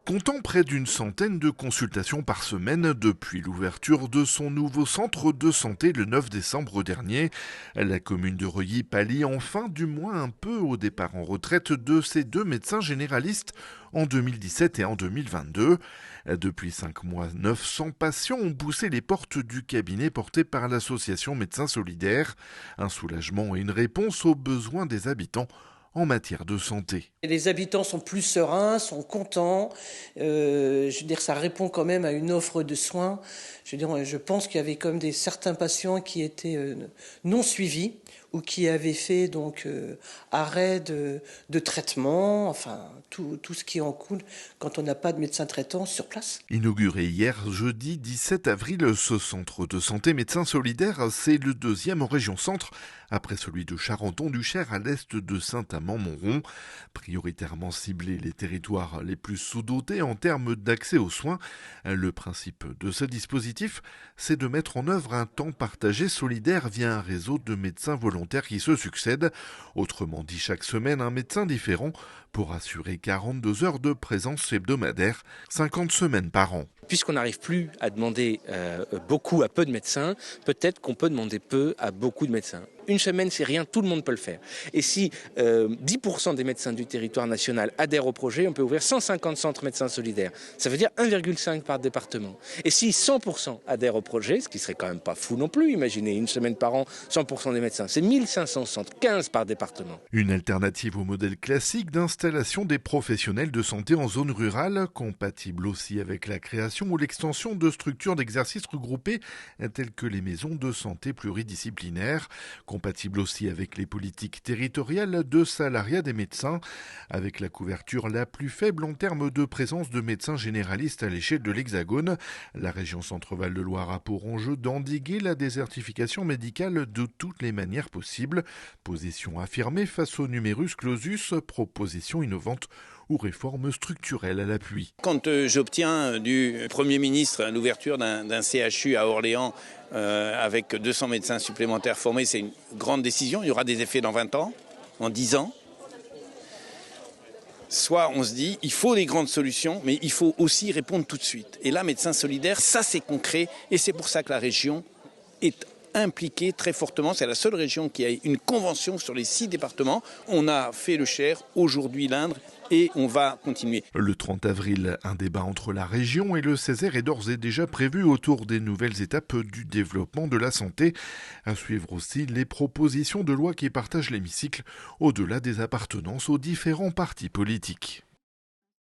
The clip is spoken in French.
Comptant près d'une centaine de consultations par semaine depuis l'ouverture de son nouveau centre de santé le 9 décembre dernier, la commune de Reuilly pallie enfin du moins un peu au départ en retraite de ses deux médecins généralistes en 2017 et en 2022. Depuis 5 mois, 900 patients ont poussé les portes du cabinet porté par l'association Médecins Solidaires. Un soulagement et une réponse aux besoins des habitants en matière de santé. Les habitants sont plus sereins, sont contents. Je veux dire, ça répond quand même à une offre de soins. Je pense qu'il y avait quand même certains patients qui étaient non suivis ou qui avaient fait donc arrêt de traitement, enfin tout ce qui en coule quand on n'a pas de médecin traitant sur place. Inauguré hier jeudi 17 avril, ce centre de santé Médecins Solidaires, c'est le deuxième en région centre, après celui de Charenton-du-Cher à l'est de Saint-Amand-Montrond. Prioritairement ciblés les territoires les plus sous-dotés en termes d'accès aux soins. Le principe de ce dispositif, c'est de mettre en œuvre un temps partagé solidaire via un réseau de médecins volontaires qui se succèdent. Autrement dit, chaque semaine, un médecin différent pour assurer 42 heures de présence hebdomadaire, 50 semaines par an. Puisqu'on n'arrive plus à demander beaucoup à peu de médecins, peut-être qu'on peut demander peu à beaucoup de médecins. Une semaine, c'est rien, tout le monde peut le faire. Et si 10% des médecins du territoire national adhèrent au projet, on peut ouvrir 150 centres médecins solidaires. Ça veut dire 1,5 par département. Et si 100% adhèrent au projet, ce qui serait quand même pas fou non plus, imaginez une semaine par an, 100% des médecins, c'est 1500 centres, 15 par département. Une alternative au modèle classique d'installation des professionnels de santé en zone rurale, compatible aussi avec la création ou l'extension de structures d'exercice regroupées telles que les maisons de santé pluridisciplinaires, compatible aussi avec les politiques territoriales de salariat des médecins, avec la couverture la plus faible en termes de présence de médecins généralistes à l'échelle de l'Hexagone. La région Centre-Val de Loire a pour enjeu d'endiguer la désertification médicale de toutes les manières possibles. Position affirmée face au numerus clausus, proposition innovante ou réforme structurelle à l'appui. Quand j'obtiens du Premier ministre l'ouverture d'un CHU à Orléans avec 200 médecins supplémentaires formés, c'est une grande décision. Il y aura des effets dans 20 ans, en 10 ans. Soit on se dit, il faut des grandes solutions, mais il faut aussi répondre tout de suite. Et là, Médecins Solidaires, ça c'est concret, et c'est pour ça que la région est impliquée très fortement. C'est la seule région qui a une convention sur les 6 départements. On a fait le Cher, aujourd'hui l'Indre, et on va continuer. Le 30 avril, un débat entre la région et le Césaire est d'ores et déjà prévu autour des nouvelles étapes du développement de la santé. À suivre aussi les propositions de loi qui partagent l'hémicycle au-delà des appartenances aux différents partis politiques.